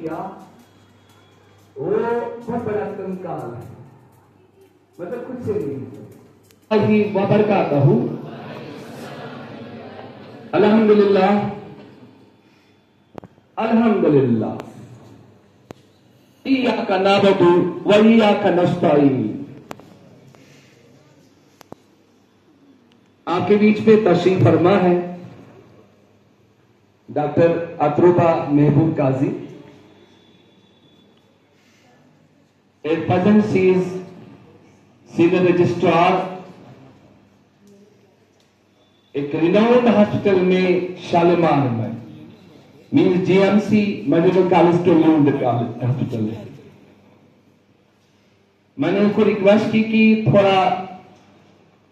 किया वो बहुत बड़ा कंकाल है, मतलब कुछ से नहीं वबरकातहू। अल्हम्दुलिल्लाह अल्हम्दुलिल्लाह इय्याका नअबुदु व इय्याका नस्तईन। आपके बीच में तशरीफ फरमा है doctor अतरुबा Mehboob Qazi. At present she is senior registrar एक रिनाउंड हॉस्पिटल में शालीमार में, मीन जीएमसी मेडिकल कॉलेज के लीड हॉस्पिटल है। मैंने उनको रिक्वेस्ट की कि थोड़ा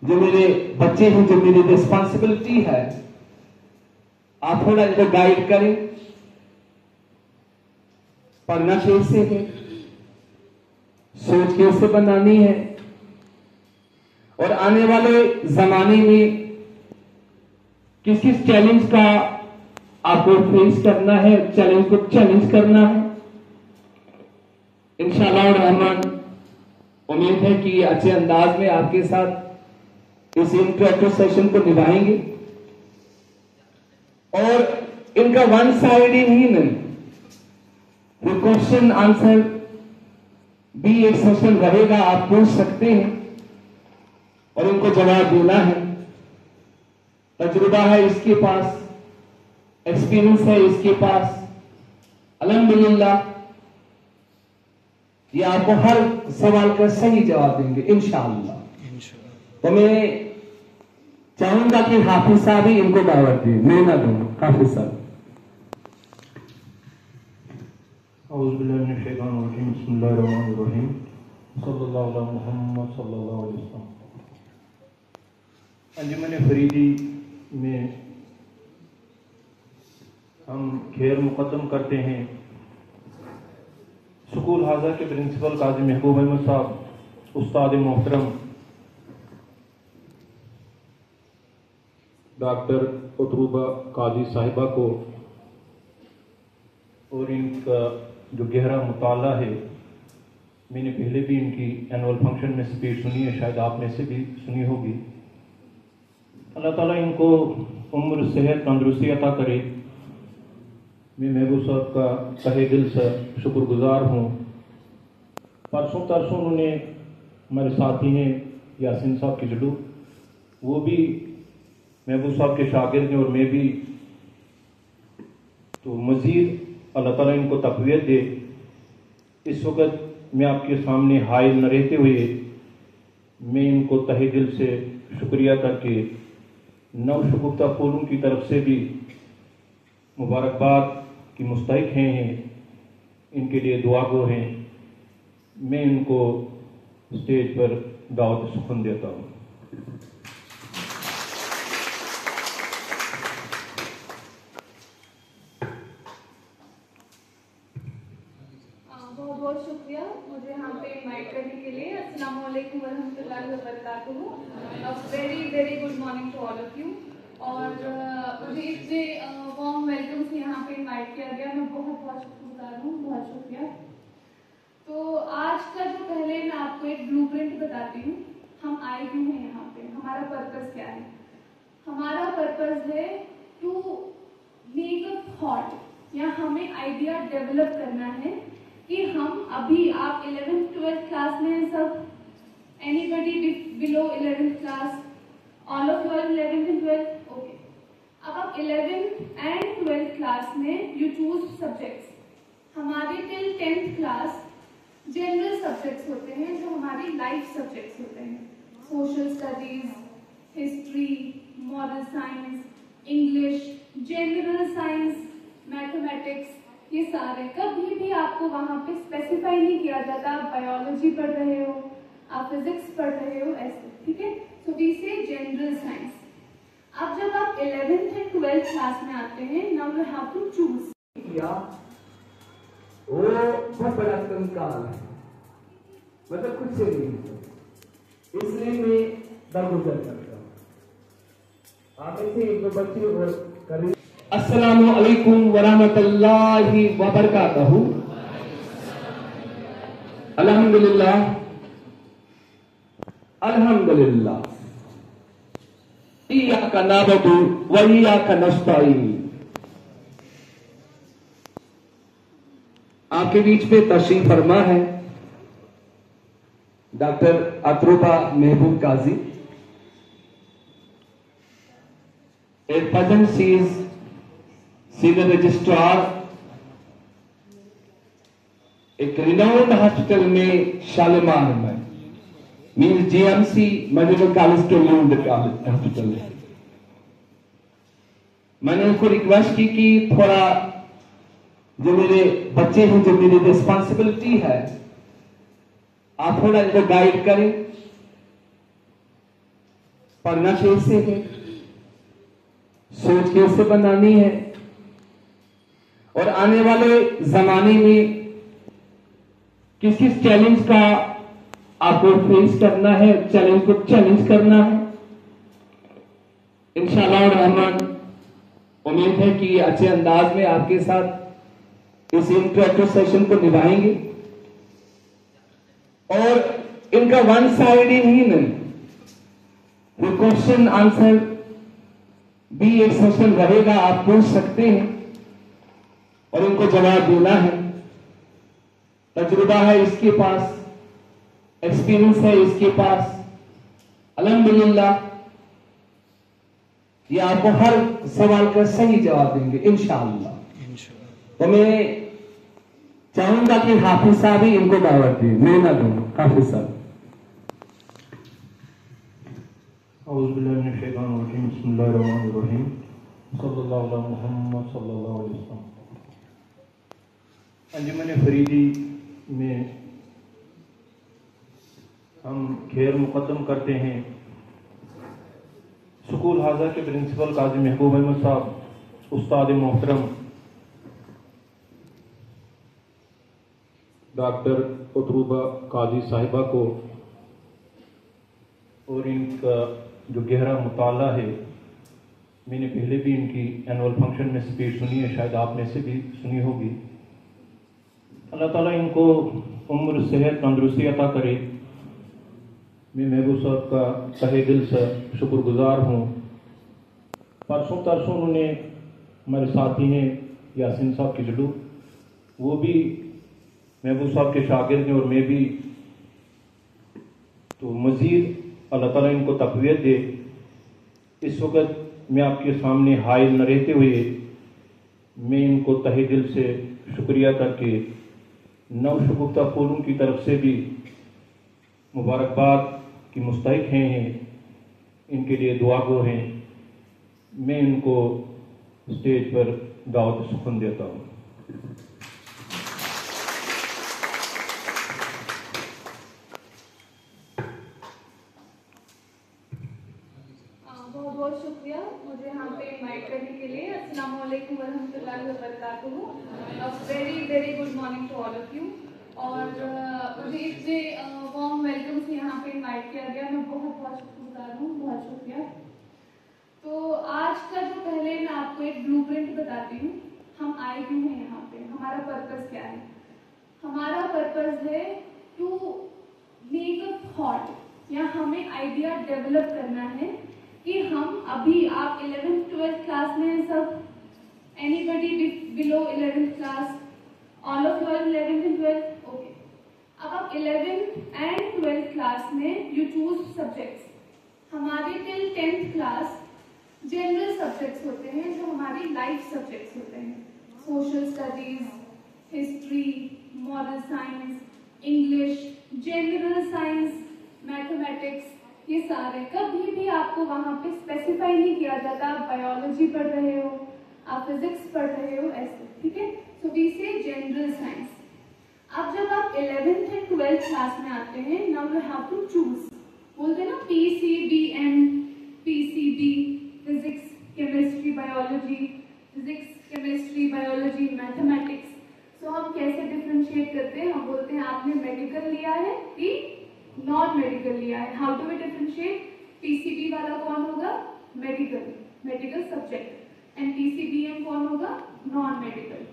जो मेरे बच्चे हैं, जो मेरी रिस्पॉन्सिबिलिटी है, आप थोड़ा इनको गाइड करें। पढ़ना कैसे है, सोच कैसे बनानी है, और आने वाले जमाने में किस किस चैलेंज का आपको फेस करना है, चैलेंज को चैलेंज करना है। इंशाअल्लाह रहमान उम्मीद है कि अच्छे अंदाज में आपके साथ इस इंटरेक्टिव सेशन को निभाएंगे। और इनका वन साइडेड ही नहीं, क्वेश्चन आंसर भी एक सेशन रहेगा, आप पूछ सकते हैं और इनको जवाब देना है। तजुर्बा है इसके पास, एक्सपीरियंस है इसके पास, अल्हम्दुलिल्लाह ये आपको हर सवाल का सही जवाब देंगे इंशाअल्लाह। तो मैं चाहूंगा कि हाफिज साहब ही इनको दावत दें, मैं ना दूं। हाफिज साहब। औज़ु बिल्लाहि मिनश शैतानिर रजीम, बिस्मिल्लाहिर रहमानिर रहीम, सल्लल्लाहु अलैहि मुहम्मद सल्लल्लाहु अलैहि वसल्लम। अंजुमन फरीदी में हम खैर मुकद्दम करते हैं स्कूल हाजा के प्रिंसिपल काजी महबूब अहमद साहब, उस्ताद मोहतरम डॉक्टर अतरुबा काजी साहिबा को, और इनका जो गहरा मुताला है, मैंने पहले भी इनकी एनुअल फंक्शन में स्पीच सुनी है, शायद आपने से भी सुनी होगी। अल्लाह ताला इनको उम्र सेहत तंदुरुस्ती अता करे। मैं महबूब साहब का तहे दिल से शुक्रगुजार हूँ। परसों तरसों उन्होंने हमारे साथी हैं यासीन साहब की जडू, वो भी महबूब साहब के शागिर्द हैं और मैं भी, तो मज़ीद अल्लाह ताला इनको तक़वियत दे। इस वक्त मैं आपके सामने हाजिर न रहते हुए मैं इनको तहे दिल से शुक्रिया करके नवशगुफ्ता फूलों की तरफ से भी मुबारकबाद की मुस्तहिक हैं, इनके लिए दुआ गो हैं। मैं इनको स्टेज पर दावत सुखन देता हूँ। बहुत बहुत शुक्रिया मुझे यहाँ पे इनवाइट करने के लिए। अस्सलाम वालेकुम वरहमतुल्लाहि वबरकातुहू। Very very good morning to all of you. और मुझे इतने वार्म वेलकम से यहाँ पे इनवाइट किया गया, मैं बहुत बहुत शुक्रगुजार हूँ, बहुत शुक्रिया। तो आज का जो पहले मैं आपको एक ब्लूप्रिंट बताती हूँ, हम आए क्यों हैं यहाँ पे, हमारा पर्पस क्या है। हमारा पर्पस है टू मेक अ थॉट, या हमें आइडिया डेवलप करना है कि हम अभी, आप 11th 12th क्लास में सब, anybody below 11th class, all of you are 11th and 12th, okay. अब आप 11th and 12th क्लास में यू चूज सब्जेक्ट्स। हमारे till 10th class general subjects होते हैं, जो हमारी लाइफ सब्जेक्ट्स होते हैं, social studies, history, moral science, English, general science, mathematics, ये सारे। कभी भी आपको वहां पे स्पेसिफाई नहीं किया जाता आप बायोलॉजी पढ़ रहे हो, आप फिजिक्स पढ़ रहे हो, ऐसे, ठीक है। सो वी से जनरल साइंस। अब जब आप 11th and 12th क्लास में आते हैं, now you have to choose. वो बहुत बड़ा कंकाल है, मतलब कुछ से नहीं, इसलिए मैं दरगुजर करता हूँ। आप ऐसे एक दो बच्चे और करें अस्सलामु अलैकुम वरहमतुल्लाहि वबरकातुहू। अल्हम्दुलिल्लाह अल्हम्दुलिल्लाह इय्याका नअबुदु व इय्याका नस्तईन। आपके बीच में तशरीफ फरमा है doctor अतरुबा Mehboob Qazi. At present she is senior registrar एक रिनाउंड हॉस्पिटल में शालीमार में मीन्स जीएमसी मेडिकल कॉलेज के लूंड हॉस्पिटल में। मैंने उनको रिक्वेस्ट की कि थोड़ा जो मेरे बच्चे हैं, जो मेरी रिस्पॉन्सिबिलिटी है, आप थोड़ा इनको गाइड करें। पढ़ना कैसे है, सोच कैसे बनानी है, और आने वाले जमाने में किस किस चैलेंज का आपको फेस करना है, चैलेंज को चैलेंज करना है। इंशाअल्लाह रहमान उम्मीद है कि अच्छे अंदाज में आपके साथ इस इंटरैक्टिव सेशन को निभाएंगे। और इनका वन साइड ही नहीं, वो क्वेश्चन आंसर भी एक सेशन रहेगा। आप पूछ सकते हैं और इनको जवाब देना है। तजुर्बा है इसके पास, एक्सपीरियंस है इसके पास, अल्हम्दुलिल्लाह ये आपको हर सवाल का सही जवाब देंगे इंशाअल्लाह। तो मैं चाहूंगा कि हाफिज साहब ही इनको दावत दें, मैं ना दूं। हाफिज साहब। औज़ुबिल्लाहिमिनश्शैतानिर्रजीम, बिस्मिल्लाहिर्रहमानिर्रहीम, सल्लल्लाहु अला मुहम्मद सल्लल्लाहु अलैहि वसल्लम। अंजुमन फरीदी में हम खैर मुकद्दम करते हैं स्कूल हाजा के प्रिंसिपल काजी महबूब अहमद साहब, उस्ताद मोहतरम डॉक्टर अतरुबा काजी साहिबा को, और इनका जो गहरा मुताला है, मैंने पहले भी इनकी एनुअल फंक्शन में स्पीच सुनी है, शायद आपने से भी सुनी होगी। अल्लाह ताला इनको उम्र सेहत तंदुरुस्ती अता करे। मैं महबूब साहब का तहे दिल से शुक्रगुजार हूँ। परसों तरसों उन्होंने हमारे साथी हैं यासीन साहब किजलू, वो भी महबूब साहब के शागिर्द हैं और मैं भी, तो मज़ीद अल्लाह ताला इनको तक़वियत दे। इस वक्त मैं आपके सामने हाइल न रहते हुए मैं इनको तहे दिल से शुक्रिया करके नवशगुफ्ता फूलों की तरफ से भी मुबारकबाद की मुस्तहिक हैं, इनके लिए दुआ गो हैं। मैं इनको स्टेज पर दावत सुखन देता हूँ। बहुत बहुत शुक्रिया मुझे यहाँ पे इनवाइट करने के लिए। अस्सलाम वालेकुम वरहमतुल्लाहि वबरकातुहू। Very very good morning to all of you. और मुझे इतने वार्म वेलकम से यहाँ पे इनवाइट किया गया, मैं बहुत बहुत शुक्रगुजार हूँ, बहुत शुक्रिया। तो आज का जो पहले मैं आपको एक ब्लूप्रिंट बताती हूँ, हम आए क्यों हैं यहाँ पे, हमारा पर्पस क्या है। हमारा पर्पस है टू मेक अ थॉट, या हमें आइडिया डेवलप करना है कि हम अभी, आप 11th 12th क्लास में हैं सब, anybody below 11th class, all of you are 11th and 12th, okay. अब आप 11th and 12th क्लास में यू चूज सब्जेक्ट्स। हमारे till 10th class general subjects होते हैं, जो हमारी लाइफ सब्जेक्ट्स होते हैं, social studies, history, moral science, English, general science, mathematics, ये सारे। कभी भी आपको वहां पे स्पेसिफाई नहीं किया जाता आप बायोलॉजी पढ़ रहे हो, आप फिजिक्स पढ़ रहे हो, ऐसे, ठीक है। सो वी से जनरल साइंस। अब जब आप 11th and 12th क्लास में आते हैं, now you have to choose, बोलते हैं ना PCBM, PCB, physics, chemistry, biology, physics, chemistry, biology, mathematics. So हम कैसे डिफरेंशिएट करते हैं, हम बोलते हैं आपने मेडिकल लिया है कि नॉन मेडिकल लिया है। How do we differentiate, PCB वाला कौन होगा, medical, medical subject. And PCBM कौन होगा, नॉन मेडिकल।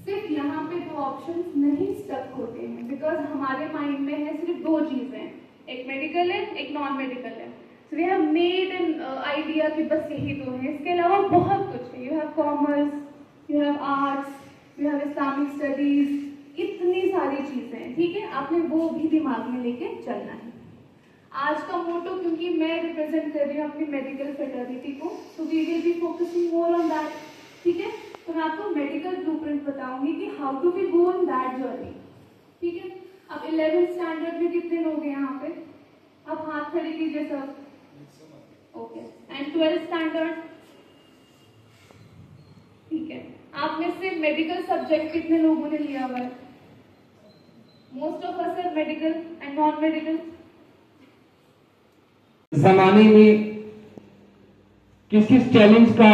सिर्फ यहाँ पे दो ऑप्शंस नहीं स्टक होते हैं, बिकॉज हमारे माइंड में है सिर्फ दो चीजें, एक मेडिकल है एक नॉन मेडिकल है। So we have made an idea कि बस यही दो हैं, इसके अलावा बहुत कुछ है। You have commerce, you have arts, you have Islamic studies, इतनी सारी चीजें हैं, ठीक है। आपने वो भी दिमाग में लेके चलना है। आज का मोटो, क्योंकि मैं रिप्रेजेंट कर रही हूँ अपनी मेडिकल फेटर्निटी को, तो we will be focusing more on that, ठीक है। तो मैं आपको मेडिकल ब्लूप्रिंट बताऊंगी कि how to be go in that journey, ठीक है। अब 11th स्टैंडर्ड में कितने लोग हैं यहाँ पे, आप हाथ खड़े कीजिए सब, ओके। एंड 12th स्टैंडर्ड, ठीक है। आप में से मेडिकल सब्जेक्ट कितने लोगों ने लिया हुआ है? Most of us are medical and non medical. जमाने में किस किस चैलेंज का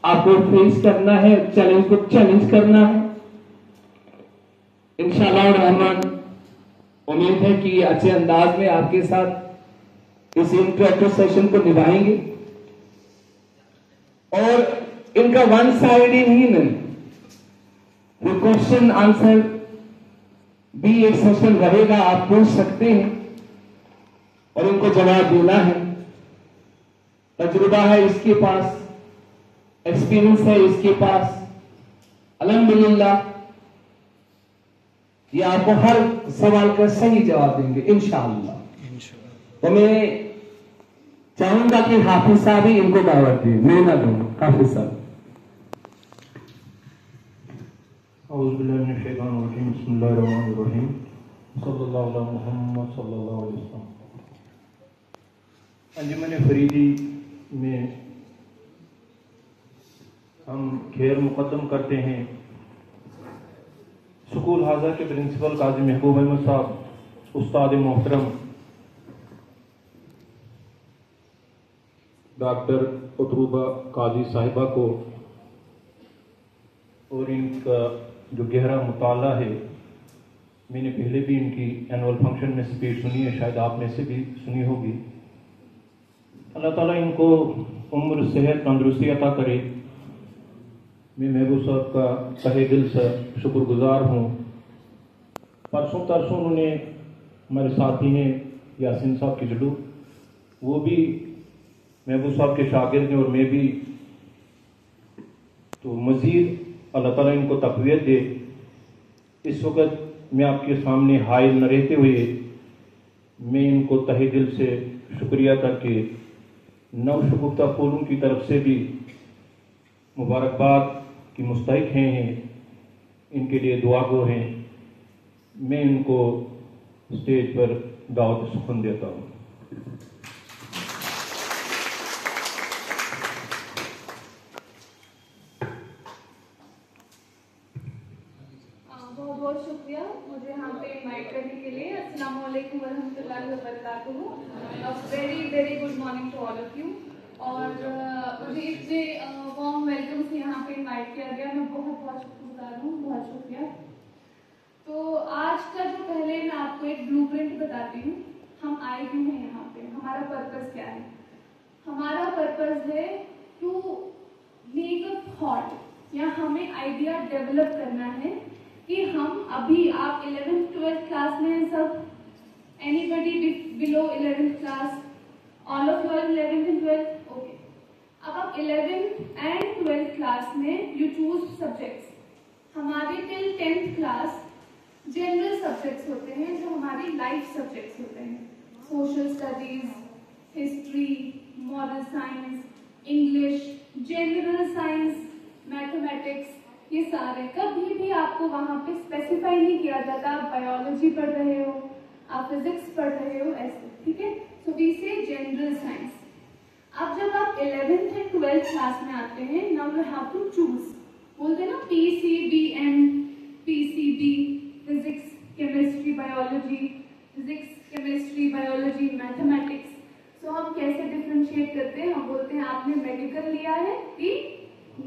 आपको फेस करना है, चैलेंज को चैलेंज करना है। इंशाअल्लाह रहमान उम्मीद है कि अच्छे अंदाज में आपके साथ इस इंटरैक्टिव सेशन को निभाएंगे। और इनका वन साइड ही नहीं, वो क्वेश्चन आंसर भी एक सेशन रहेगा, आप पूछ सकते हैं और इनको जवाब देना है। तजुर्बा है इसके पास, एक्सपीरियंस है इसके पास, अल्हम्दुलिल्लाह ये आपको हर सवाल का सही जवाब देंगे इंशाअल्लाह। तो मैं चाहूंगा कि हाफिज साहब ही इनको दावत दें, मैं ना दूं। हाफिज साहब। औज़ुबिल्लाहिमिनश्शैतानिर्रजीम, बिस्मिल्लाहिर्रहमानिर्रहीम, सल्लल्लाहु अला मुहम्मद सल्लल्लाहु अलैहि वसल्लम। अंजुमन फरीदी में हम खैर मुकद्दम करते हैं स्कूल हाजा के प्रिंसिपल काजी महबूब अहमद साहब, उस्ताद मोहतरम डॉक्टर उतरूबा काजी साहिबा को, और इनका जो गहरा मुताला है, मैंने पहले भी इनकी एनुअल फंक्शन में स्पीच सुनी है, शायद आप में से भी सुनी होगी। अल्लाह ताला इनको उम्र, सेहत, तंदुरुस्ती अता करे। मैं महबूब साहब का तहे दिल से शुक्रगुजार हूँ। परसों तरसों उन्होंने, हमारे साथी हैं यासीन साहब की जडू, वो भी महबूब साहब के शागिर्द हैं और मैं भी, तो मज़ीद अल्लाह ताला इनको तक़वियत दे। इस वक्त मैं आपके सामने हाइल न रहते हुए मैं इनको तहे दिल से शुक्रिया करके नवशगुफ्ता फूलों की तरफ से भी मुबारकबाद की मुस्तहिक हैं, इनके लिए दुआ गो हैं। मैं इनको स्टेज पर दावत सुखन देता हूँ। बहुत बहुत शुक्रिया मुझे यहाँ पे इनवाइट करने के लिए। अस्सलाम वालेकुम वरहमतुल्लाहि वबरकातुहू। Very very good morning to all of you. और मुझे इतने वार्म वेलकम से यहाँ पे इनवाइट किया गया, मैं बहुत बहुत शुक्रगुजार हूँ, बहुत शुक्रिया। तो आज का जो, पहले मैं आपको एक ब्लूप्रिंट बताती हूँ, हम आए क्यों हैं यहाँ पे, हमारा पर्पस क्या है। हमारा पर्पस है टू मेक अ थॉट, या हमें आइडिया डेवलप करना है कि हम अभी, आप 11th 12th क्लास में हैं सब, anybody below 11th class, all of you are 11th and 12th, okay. अब आप 11th एंड 12th क्लास में यू चूज सब्जेक्ट्स। हमारे till 10th class general subjects होते हैं, जो हमारी लाइफ सब्जेक्ट्स होते हैं, social studies, history, moral science, English, general science, mathematics, ये सारे। कभी भी आपको वहां पे स्पेसिफाई नहीं किया जाता आप बायोलॉजी पढ़ रहे हो, आप फिजिक्स पढ़ रहे हो, ऐसे, ठीक है। सो वी से जनरल साइंस। अब जब आप 11th एंड 12th क्लास में आते हैं, now you have to choose, बोलते हैं ना PCBM, PCB, physics, chemistry, biology, physics, chemistry, biology, mathematics. So हम कैसे डिफरेंशिएट करते हैं, हम बोलते हैं आपने मेडिकल लिया है कि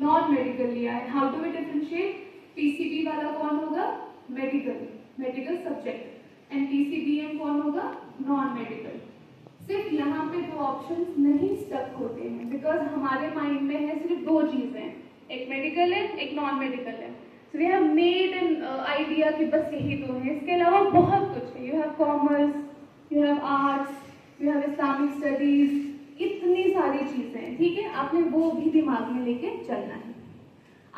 नॉन मेडिकल लिया है। How do we differentiate, PCB वाला कौन होगा, medical, medical subject, and PCBM कौन होगा, नॉन मेडिकल। सिर्फ यहाँ पे दो ऑप्शंस नहीं स्टक होते हैं, बिकॉज हमारे माइंड में है सिर्फ दो चीजें, एक मेडिकल है, एक नॉन मेडिकल है। So we have made an idea कि बस यही दो हैं, इसके अलावा बहुत कुछ है। You have commerce, you have arts, you have Islamic studies, इतनी सारी चीजें हैं, ठीक है। आपने वो भी दिमाग में लेके चलना है।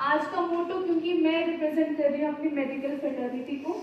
आज का मोटो, क्योंकि मैं रिप्रेजेंट कर रही हूँ अपनी मेडिकल फ्रेटर्निटी को,